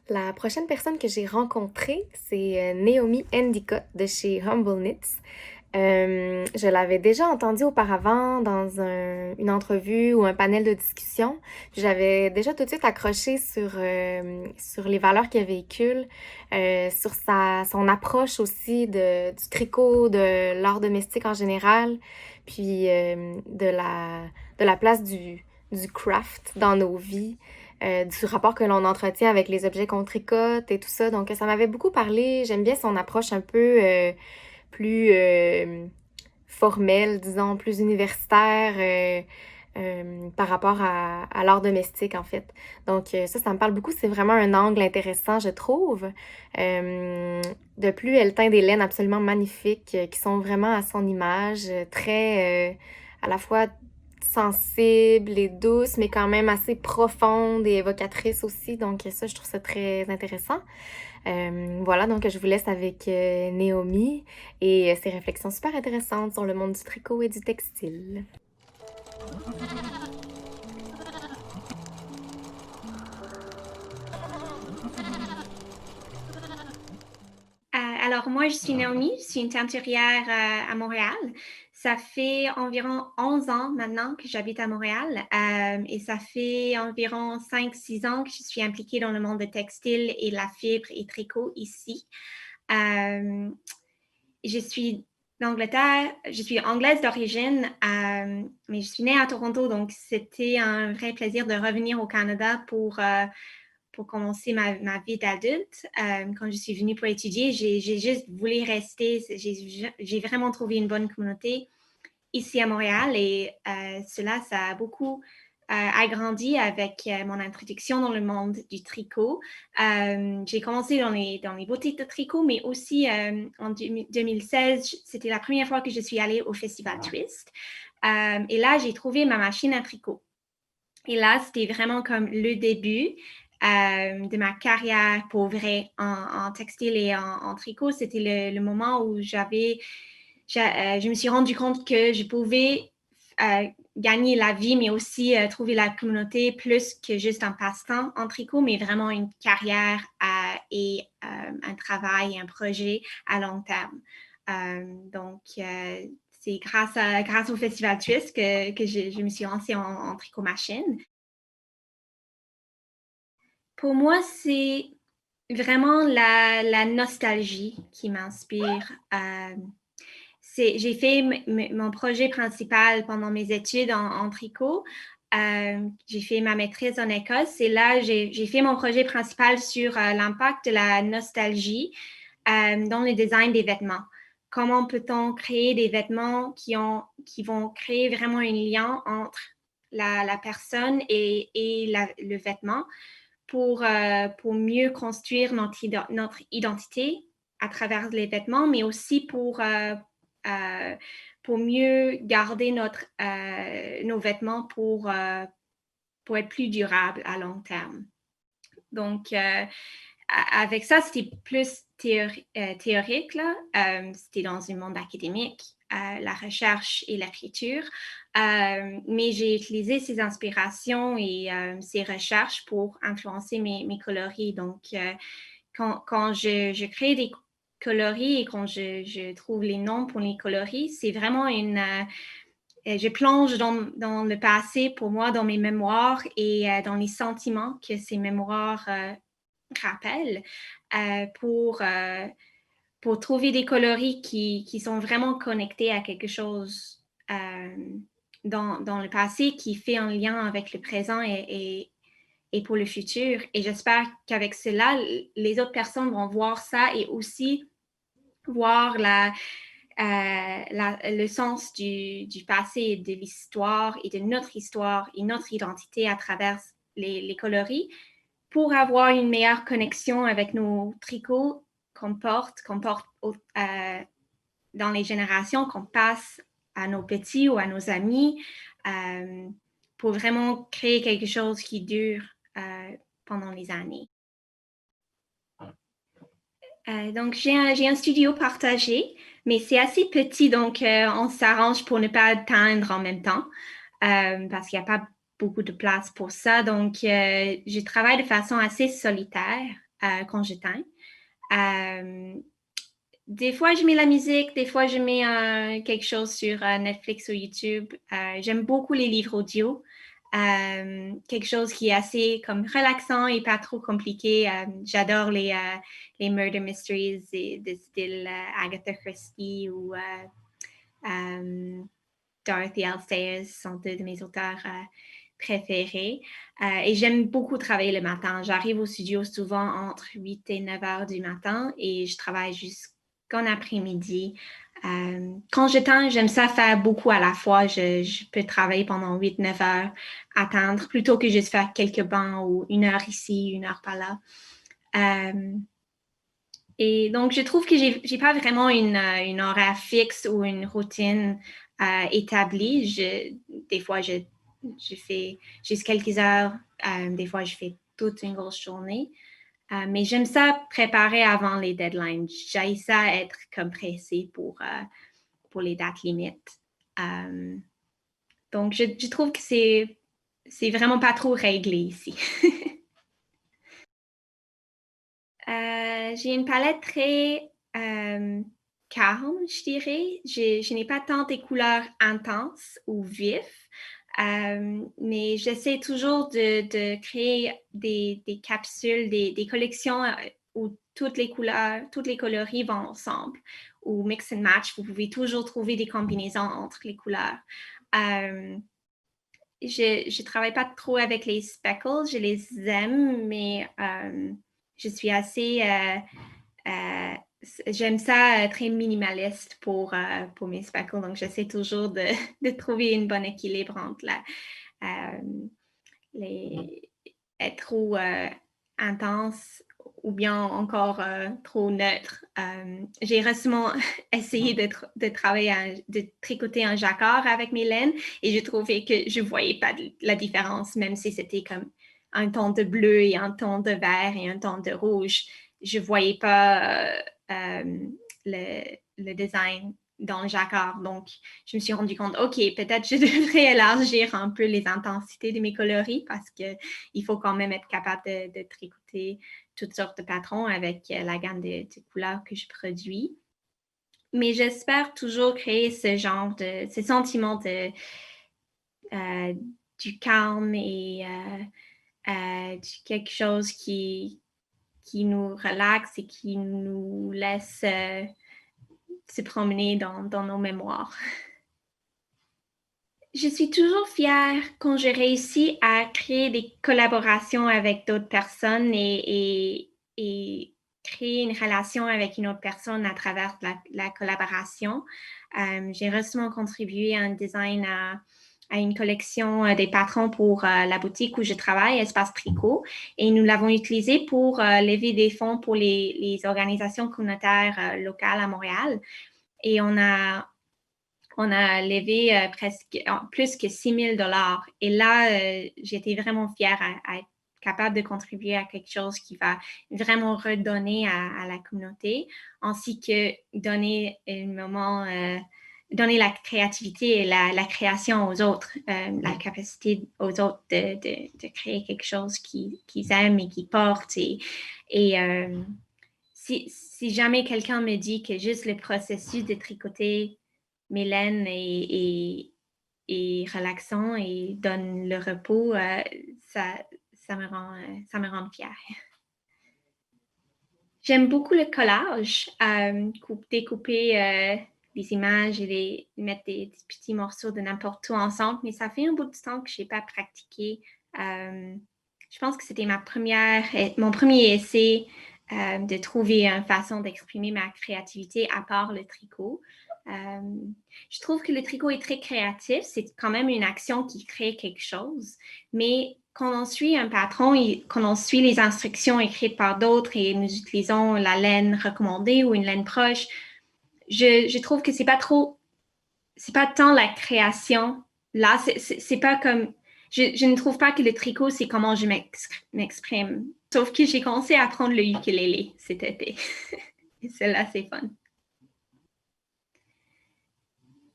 La prochaine personne que j'ai rencontrée, c'est Naomi Endicott de chez Humble Knits. Je l'avais déjà entendue auparavant dans une entrevue ou un panel de discussion. J'avais déjà tout de suite accroché sur les valeurs qu'elle véhicule, sur son approche aussi du tricot, de l'art domestique en général, puis de la place du craft dans nos vies, du rapport que l'on entretient avec les objets qu'on tricote et tout ça. Donc, ça m'avait beaucoup parlé. J'aime bien son approche un peu plus formelle, disons, plus universitaire par rapport à l'art domestique, en fait. Donc, ça me parle beaucoup. C'est vraiment un angle intéressant, je trouve. De plus, elle teint des laines absolument magnifiques qui sont vraiment à son image, très à la fois sensible et douce, mais quand même assez profonde et évocatrice aussi. Donc ça, je trouve ça très intéressant. Voilà, donc je vous laisse avec Naomi et ses réflexions super intéressantes sur le monde du tricot et du textile. Alors moi, je suis Naomi, je suis une teinturière à Montréal. Ça fait environ 11 ans maintenant que j'habite à Montréal et ça fait environ 5-6 ans que je suis impliquée dans le monde du textile et la fibre et tricot ici. Euh, je suis d'Angleterre, je suis anglaise d'origine, mais je suis née à Toronto, donc c'était un vrai plaisir de revenir au Canada pour commencer ma vie d'adulte. Quand je suis venue pour étudier, j'ai juste voulu rester. J'ai vraiment trouvé une bonne communauté ici à Montréal et ça a beaucoup agrandi avec mon introduction dans le monde du tricot. J'ai commencé dans les boutiques de tricot, mais aussi en 2016, c'était la première fois que je suis allée au Festival Twist. Et là, j'ai trouvé ma machine à tricot. Et là, c'était vraiment comme le début de ma carrière pour vrai en textile et en tricot. C'était le moment où je me suis rendu compte que je pouvais gagner la vie, mais aussi trouver la communauté plus que juste un passe-temps en tricot, mais vraiment une carrière et un travail et un projet à long terme. C'est grâce au Festival Twist que je me suis lancée en tricot machine. Pour moi, c'est vraiment la nostalgie qui m'inspire. J'ai fait mon projet principal pendant mes études en tricot. J'ai fait ma maîtrise en Écosse et là, j'ai fait mon projet principal sur l'impact de la nostalgie dans le design des vêtements. Comment peut-on créer des vêtements qui vont créer vraiment un lien entre la personne et le vêtement pour mieux construire notre identité à travers les vêtements, mais aussi pour mieux garder nos vêtements pour être plus durables à long terme. Donc, avec ça, c'était plus théorique, là. C'était dans un monde académique, la recherche et l'écriture. Mais j'ai utilisé ces inspirations et ces recherches pour influencer mes coloris. Donc, quand je crée des coloris et quand je trouve les noms pour les coloris, c'est vraiment je plonge dans le passé pour moi, dans mes mémoires et dans les sentiments que ces mémoires rappellent pour trouver des coloris qui sont vraiment connectés à quelque chose dans le passé qui fait un lien avec le présent et pour le futur. Et j'espère qu'avec cela, les autres personnes vont voir ça et aussi voir le sens du passé et de l'histoire et de notre histoire et notre identité à travers les coloris pour avoir une meilleure connexion avec nos tricots qu'on porte dans les générations, qu'on passe à nos petits ou à nos amis, euh, pour vraiment créer quelque chose qui dure pendant les années. Donc, j'ai un studio partagé, mais c'est assez petit, donc on s'arrange pour ne pas teindre en même temps, parce qu'il n'y a pas beaucoup de place pour ça. Donc, je travaille de façon assez solitaire quand je teins. Euh, des fois, je mets la musique, des fois, je mets quelque chose sur Netflix ou YouTube. J'aime beaucoup les livres audio. Quelque chose qui est assez comme relaxant et pas trop compliqué. J'adore les murder mysteries de style Agatha Christie ou Dorothy L. Sayers sont deux de mes auteurs préférés. Et j'aime beaucoup travailler le matin. J'arrive au studio souvent entre 8 et 9 heures du matin et je travaille jusqu'en après-midi. Quand je teins, j'aime ça faire beaucoup à la fois. Je peux travailler pendant 8-9 heures, atteindre, plutôt que juste faire quelques bancs ou 1 heure ici, 1 heure par là. Et donc, je trouve que j'ai pas vraiment une horaire fixe ou une routine établie. Des fois, je fais juste quelques heures. Des fois, je fais toute une grosse journée. Mais j'aime ça préparer avant les deadlines. J'aime ça être comme pressée pour les dates limites. Donc, je trouve que c'est vraiment pas trop réglé ici. J'ai une palette très calme, je dirais. Je n'ai pas tant des couleurs intenses ou vives, mais j'essaie toujours de créer des capsules, des collections où toutes les couleurs, toutes les coloris vont ensemble. Ou mix and match, vous pouvez toujours trouver des combinaisons entre les couleurs. Je travaille pas trop avec les speckles, je les aime, mais je suis assez j'aime ça très minimaliste pour mes speckles, donc j'essaie toujours de trouver un bon équilibre entre les, être trop intense ou bien encore trop neutre. J'ai récemment essayé de travailler, de tricoter un jacquard avec mes laines et j'ai trouvé que je ne voyais pas la différence, même si c'était comme un ton de bleu et un ton de vert et un ton de rouge. Je ne voyais pas le design dans le jacquard. Donc, je me suis rendu compte, OK, peut-être je devrais élargir un peu les intensités de mes coloris parce qu'il faut quand même être capable de tricoter toutes sortes de patrons avec la gamme de couleurs que je produis. Mais j'espère toujours créer ce sentiment du calme et quelque chose qui nous relaxe et qui nous laisse se promener dans nos mémoires. Je suis toujours fière quand je réussis à créer des collaborations avec d'autres personnes et créer une relation avec une autre personne à travers la collaboration. J'ai récemment contribué à un design à une collection des patrons pour la boutique où je travaille, Espace Tricot, et nous l'avons utilisé pour lever des fonds pour les organisations communautaires locales à Montréal. Et on a levé presque plus que 6 000 $. Et là, j'étais vraiment fière à être capable de contribuer à quelque chose qui va vraiment redonner à la communauté, ainsi que donner donner la créativité et la création aux autres, la capacité aux autres de créer quelque chose qu'ils aiment et qu'ils portent. Si jamais quelqu'un me dit que juste le processus de tricoter mes laines est relaxant et donne le repos, ça me rend fière. J'aime beaucoup le collage, découper les images et mettre des petits morceaux de n'importe où ensemble, mais ça fait un bout de temps que je n'ai pas pratiqué. Je pense que c'était mon premier essai de trouver une façon d'exprimer ma créativité à part le tricot. Je trouve que le tricot est très créatif. C'est quand même une action qui crée quelque chose. Mais quand on suit un patron et quand on suit les instructions écrites par d'autres et nous utilisons la laine recommandée ou une laine proche, je trouve que c'est pas tant la création. Là, c'est pas comme, je ne trouve pas que le tricot, c'est comment je m'exprime. Sauf que j'ai commencé à apprendre le ukulélé cet été. Et celle-là, c'est fun.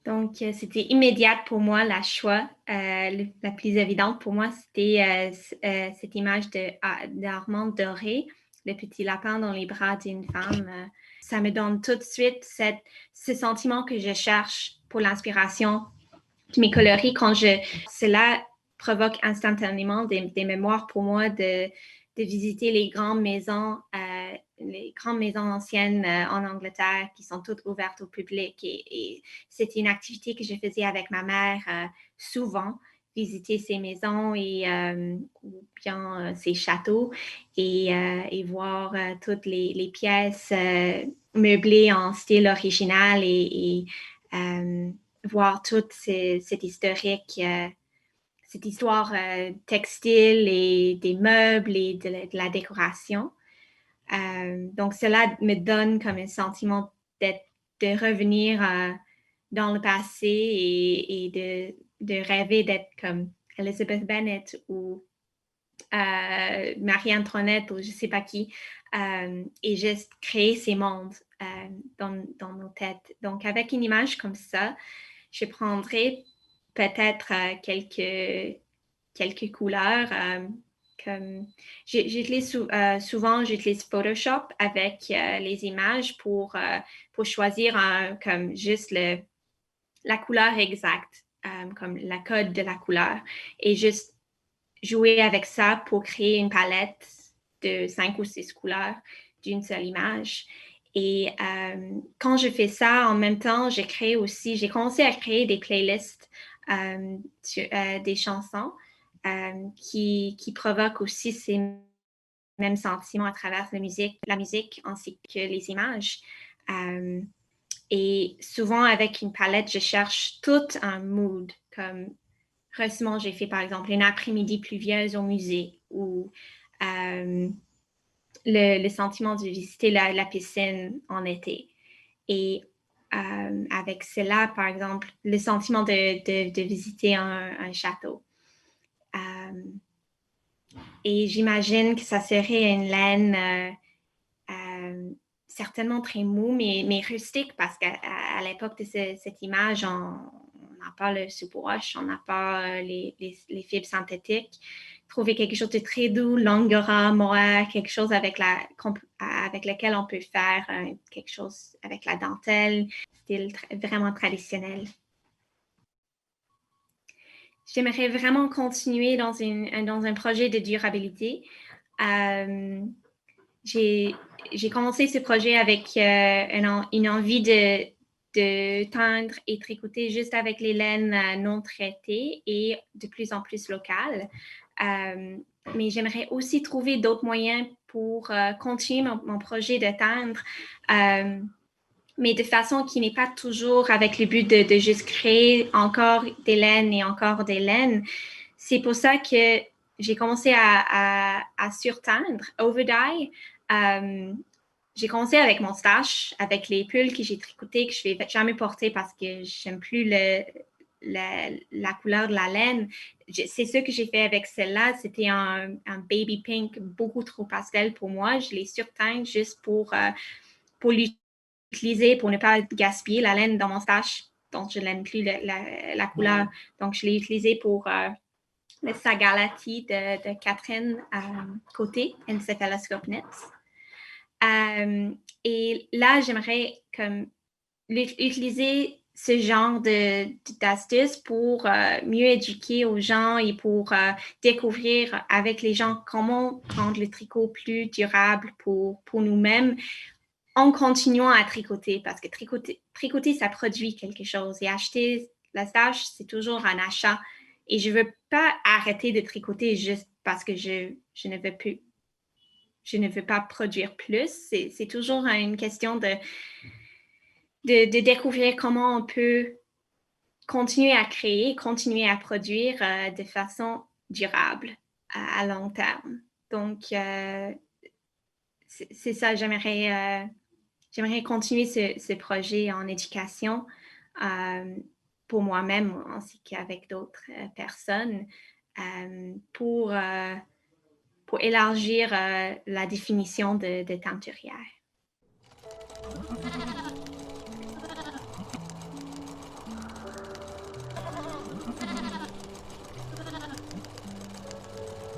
Donc, c'était immédiat pour moi la choix. La plus évidente pour moi, c'était cette image d'Armand Doré le petit lapin dans les bras d'une femme, ça me donne tout de suite ce sentiment que je cherche pour l'inspiration de mes coloris cela provoque instantanément des mémoires pour moi de visiter les grandes maisons anciennes en Angleterre qui sont toutes ouvertes au public. Et c'était une activité que je faisais avec ma mère souvent, visiter ces maisons ou bien ces châteaux et voir toutes les pièces meublées en style original et voir toute cette histoire textile et des meubles et de la décoration. Donc, cela me donne comme un sentiment de revenir dans le passé et de rêver d'être comme Elizabeth Bennet ou Marie-Antoinette ou je ne sais pas qui, et juste créer ces mondes dans nos têtes. Donc, avec une image comme ça, je prendrai peut-être quelques couleurs. Comme souvent, j'utilise Photoshop avec les images pour choisir comme juste la couleur exacte, comme la code de la couleur, et juste jouer avec ça pour créer une palette de 5 ou 6 couleurs d'une seule image. Et quand je fais ça, en même temps, j'ai commencé à créer des playlists des chansons qui provoquent aussi ces mêmes sentiments à travers la musique ainsi que les images. Et souvent, avec une palette, je cherche tout un mood. Comme récemment, j'ai fait par exemple une après-midi pluvieuse au musée ou le sentiment de visiter la piscine en été. Et avec cela, par exemple, le sentiment de visiter un château. Et j'imagine que ça serait une laine certainement très mou, mais rustique, parce qu'à l'époque de cette image, on n'a pas le sous-broche, on n'a pas les fibres synthétiques. Trouver quelque chose de très doux, l'angora, mohair, quelque chose avec lequel on peut faire quelque chose avec la dentelle, style vraiment traditionnel. J'aimerais vraiment continuer dans un projet de durabilité. J'ai commencé ce projet avec une envie de teindre et tricoter juste avec les laines non traitées et de plus en plus locales. Mais j'aimerais aussi trouver d'autres moyens pour continuer mon projet de teindre, mais de façon qui n'est pas toujours avec le but de juste créer encore des laines et encore des laines. C'est pour ça que j'ai commencé à surteindre, overdye. J'ai commencé avec mon stash, avec les pulls que j'ai tricotés, que je ne vais jamais porter parce que j'aime plus la couleur de la laine. C'est ce que j'ai fait avec celle-là. C'était un baby pink beaucoup trop pastel pour moi. Je l'ai surteinte juste pour l'utiliser, pour ne pas gaspiller la laine dans mon stash. Donc, je n'aime plus la couleur. Donc, je l'ai utilisé pour le Sagalati de Catherine Côté, Encephaloscope Knits. Et là, j'aimerais comme utiliser ce genre d'astuces pour mieux éduquer aux gens et pour découvrir avec les gens comment rendre le tricot plus durable pour nous-mêmes en continuant à tricoter, parce que tricoter, ça produit quelque chose. Et acheter la stache, c'est toujours un achat. Et je ne veux pas arrêter de tricoter juste parce que je ne veux plus. Je ne veux pas produire plus. C'est toujours une question de découvrir comment on peut continuer à créer, continuer à produire de façon durable à long terme. Donc, c'est ça, j'aimerais continuer ce projet en éducation pour moi-même ainsi qu'avec d'autres personnes pour élargir la définition de teinturière.